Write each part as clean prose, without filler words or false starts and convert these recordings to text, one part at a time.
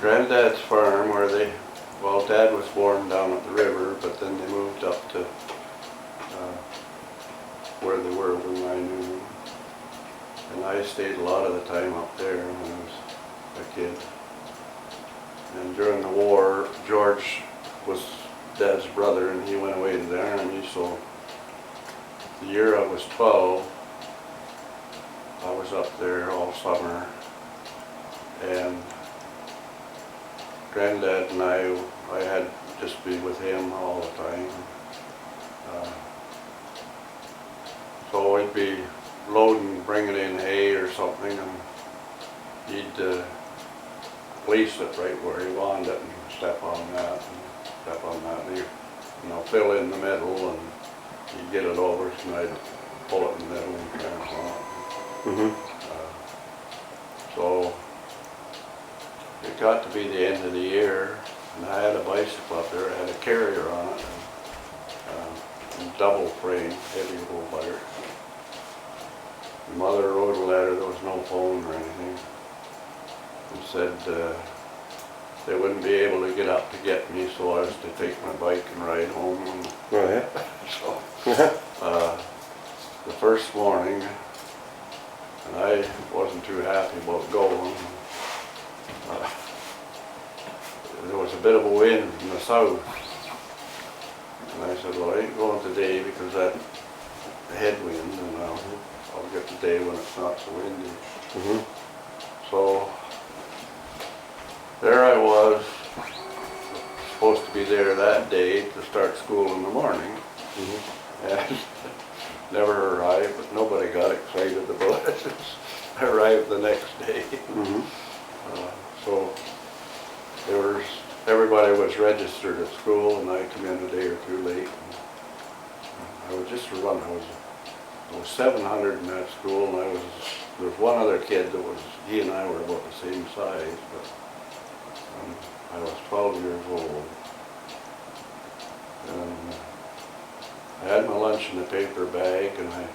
Granddad's farm where well, Dad was born down at the river, but then they moved up to where they were when I knew them. And I stayed a lot of the time up there when I was a kid. And during the war, George was Dad's brother, and he went away to the army, so the year I was 12, I was up there all summer, and Granddad and I had to just be with him all the time. So I'd be loading, bringing in hay or something, and he'd place it right where he wanted it and step on that and step on that. And he'd, fill in the middle, and he'd get it over, and I'd pull it in the middle and transplant it. Mm-hmm. So it got to be the end of the year, and I had a bicycle up there. I had a carrier on it, and double frame, heavy old butter. Mother wrote a letter. There was no phone or anything, and said they wouldn't be able to get up to get me, so I was to take my bike and ride home. And Right. so the first morning, and I wasn't too happy about going. There was a bit of a wind from the south, and I said, well, I ain't going today because that headwind, and I'll get the day when it's not so windy. Mm-hmm. So there I was, supposed to be there that day to start school in the morning, and never arrived, but nobody got excited about it. I arrived the next day. So everybody was registered at school, and I come in a day or two late. I was just run. I was 700 in that school, and there was one other kid that he and I were about the same size, but I was 12 years old. And I had my lunch in a paper bag, and I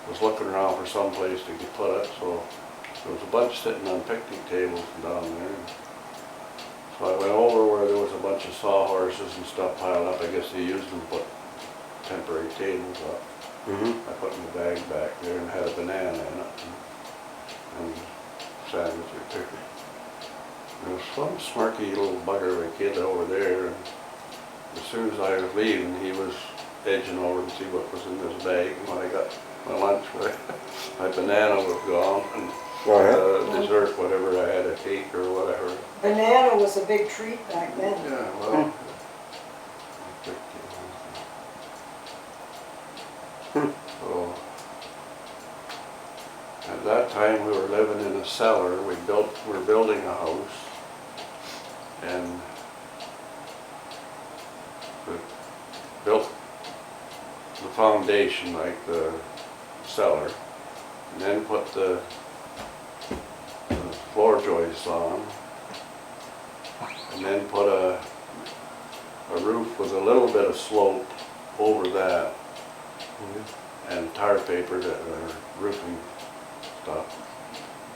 was looking around for some place to put it, so there was a bunch sitting on picnic tables down there. So I went over where there was a bunch of sawhorses and stuff piled up. I guess they used them to put temporary tables up. I put my bag back there and had a banana in it and sandwich or two. There was some smirky little bugger of a kid over there, and as soon as I was leaving, he was edging over to see what was in this bag. And when I got my lunch, my banana was gone, and dessert, whatever I had, a cake or whatever. Banana was a big treat back then. Yeah, well. So, at that time we were living in a cellar. We were building a house, and we built the foundation like the cellar, and then put the floor joists on, and then put a roof with a little bit of slope over that, and tar papered roofing stuff.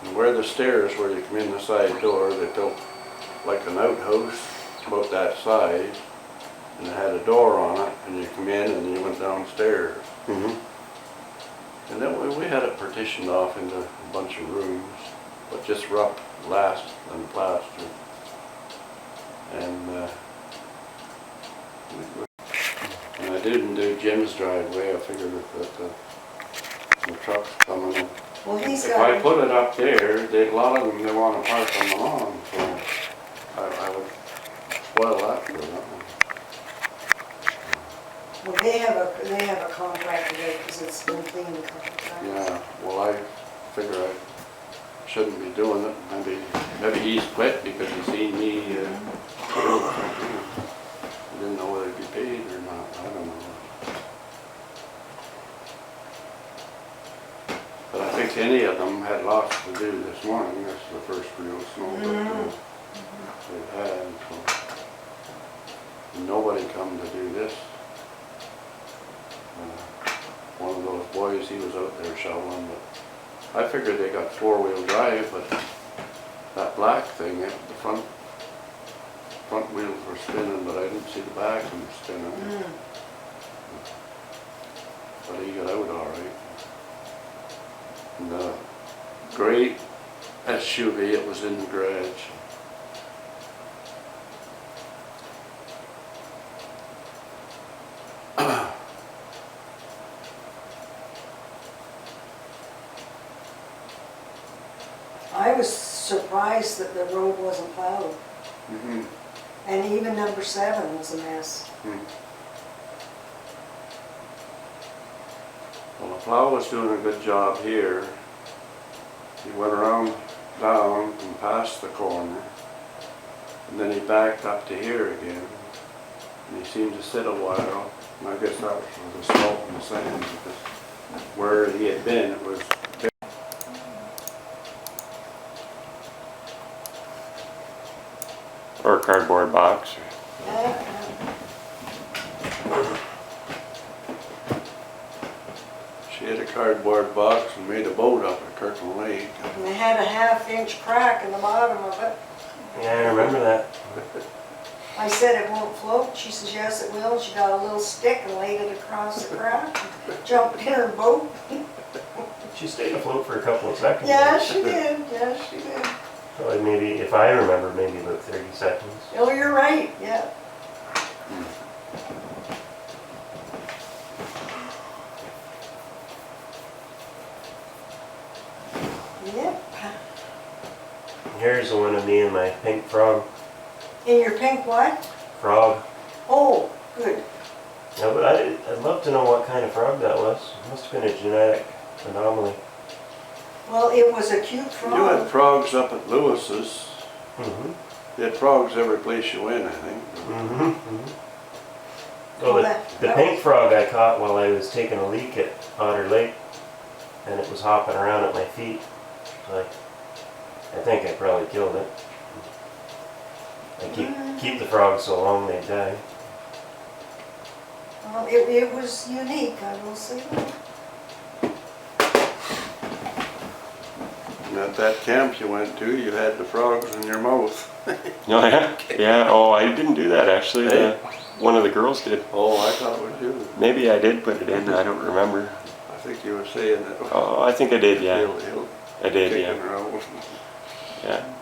And where the stairs, where you come in the side door, they built like an outhouse about that size, and it had a door on it, and you come in and you went downstairs. And then we had it partitioned off into a bunch of rooms, but just rough last and plaster. And I didn't do Jim's driveway. I figured that the trucks coming in. Well, he's If got. I put it up there, a lot of them, they want to park on the lawn, so I would spoil that for them. Well, they have a contractor there because it's been cleaned a couple times. Yeah, well, I figure I shouldn't be doing it. Maybe he's quit because he's seen me do it. I didn't know whether he'd be paid or not. I don't know. But I think any of them had lots to do this morning. That's the first real snow that they've had. So nobody come to do this. One of those boys, he was out there shoveling, but I figured they got four-wheel drive, but that black thing, the front wheels were spinning, but I didn't see the back one spinning. Mm. But he got out all right. And the gray SUV, it was in the garage. I was surprised that the road wasn't plowed. Mm-hmm. And even number 7 was a mess. Well, the plow was doing a good job here. He went around down and past the corner, and then he backed up to here again. And he seemed to sit a while, and I guess that was for the salt and the sand, because where he had been, it was Or a cardboard box. she had a cardboard box and made a boat up at Kirkland Lake. And they had a 1/2-inch crack in the bottom of it. Yeah, I remember that. I said it won't float. She says, yes it will. She got a little stick and laid it across the crack, jumped in her boat. She stayed afloat for a couple of seconds. Yeah, she did. Yeah, she did. Probably maybe, if I remember, maybe about 30 seconds. Oh, you're right. Yeah. Yep. Here's the one of me and my pink frog. In your pink what? Frog. Oh, good. No, but I'd love to know what kind of frog that was. It must have been a genetic anomaly. Well, it was a cute You had frog. frogs up at Lewis's. Mm-hmm. You had frogs every place you went, I think. Mm-hmm. Mm-hmm. Oh, Well, that the pink frog I caught while I was taking a leak at Otter Lake, and it was hopping around at my feet. So I think I probably killed it. I keep the frogs so long they die. Well, it was unique, I will say that. And at that camp you went to, you had the frogs in your mouth. No, yeah, yeah. Oh, I didn't do that actually. Hey. One of the girls did. Oh, I thought it was you. Maybe I did put it in. I don't remember. I think you were saying that. Oh, I think I did. Yeah, He'll I did. kick Yeah, him around. yeah,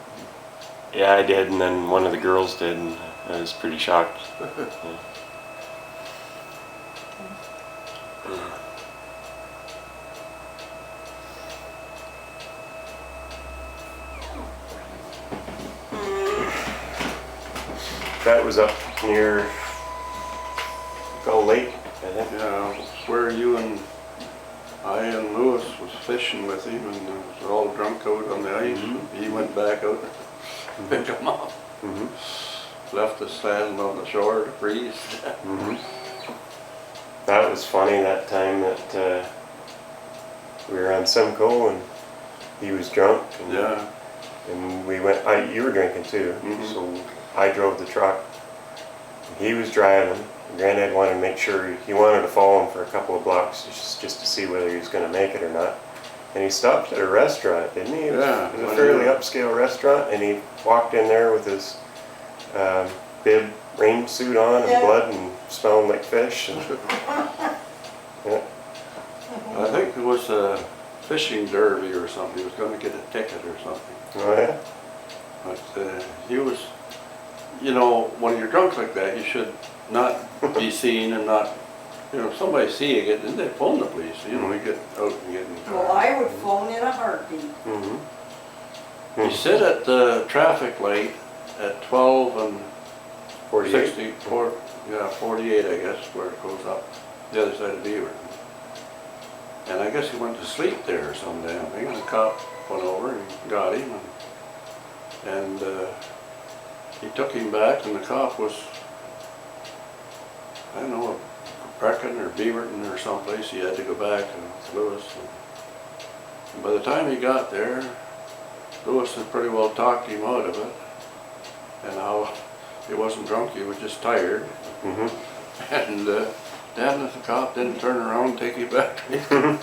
yeah. I did, and then one of the girls did, and I was pretty shocked. Yeah. That was up near Gull Lake, I think. Yeah, where you and I and Lewis was fishing with him, and was all drunk out on the ice. Mhm. And he went back out and picked him up. Mm-hmm. Left us standing on the shore to freeze. Mm-hmm. That was funny that time that we were on Simcoe and he was drunk. And, Yeah. And we went. You were drinking too, Mhm. so I drove the truck. He was driving. Granddad wanted to make sure he wanted to follow him for a couple of blocks just to see whether he was going to make it or not. And he stopped at a restaurant, didn't he? It was, Yeah. it was a fairly upscale restaurant, and he walked in there with his bib rain suit on and Yeah. blood and smelling like fish. And, yeah. I think it was a fishing derby or something. He was going to get a ticket or something. Oh yeah. But he was, you know, when you're drunk like that, you should not be seen and not, you know, if somebody see you get, then they phone the police. You know, you get out and get in the car. Well, I would phone in a heartbeat. Mm-hmm. You sit at the traffic light at 12 and 48. 64, yeah, 48, I guess, where it goes up the other side of Beaver. And I guess he went to sleep there or some damn thing, and the cop went over and got him, and he took him back, and the cop was, I don't know, Brecken or Beaverton or someplace. He had to go back to Lewis. And by the time he got there, Lewis had pretty well talked him out of it, and how he wasn't drunk, he was just tired. Mm-hmm. And damn if the cop didn't turn around and take him back to his car.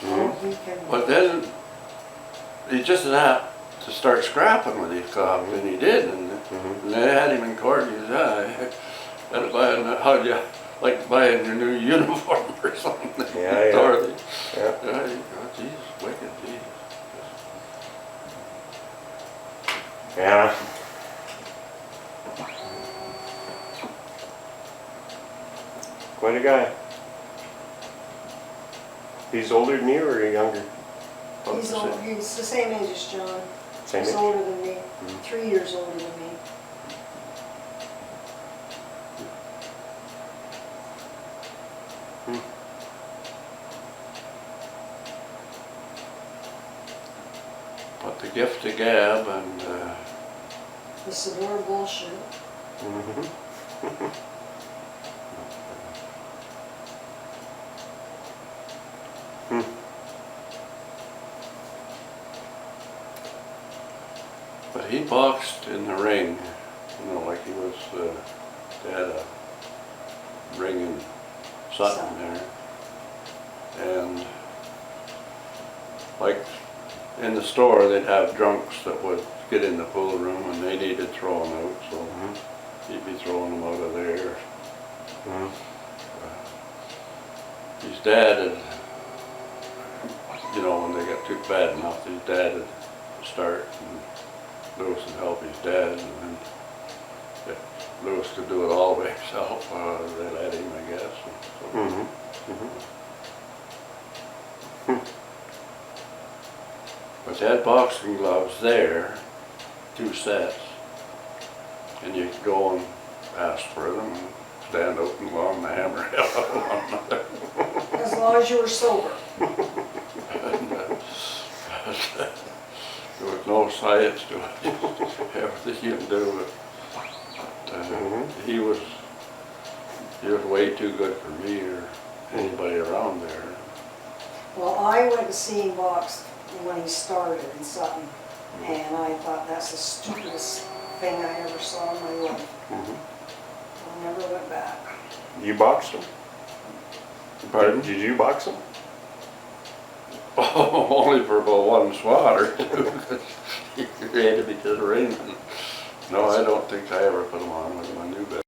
Oh, he can. But then he just apt to start scrapping with these cops, and he did, and they had him in court. He said, "That'll buy how'd you like buying your new uniform or something?" Yeah. Dorothy. Yeah. Yeah, Jesus, wicked, Jesus. Yeah. Quite a guy. He's older than you or younger? He's old, he's the same age as John. Same He's age? older than me, Mhm. 3 years older than me. But the gift of gab and The Sedore bullshit. but he boxed in the ring, you know, like he was, they had a ring in Sutton there. And like in the store, they'd have drunks that would get in the pool room and they needed throwing out, so he'd be throwing them out of there. His dad had, you know, when they got too bad enough, his dad would start and Lewis would help his dad, and then if Lewis could do it all by himself, they let him, I guess. But they had boxing gloves there, 2 sets, and you could go and ask for them and stand out and go on the hammerhead of one another. As long as you were sober. And, there was no science to it, everything you can do, but he was way too good for me or anybody around there. Well, I went to see him box when he started in Sutton, and I thought that's the stupidest thing I ever saw in my life. I never went back. You boxed him? Pardon? Did you box him? Oh, only for about one swat or two, because he had to be to the ring. No, I don't think I ever put him on with my new bed.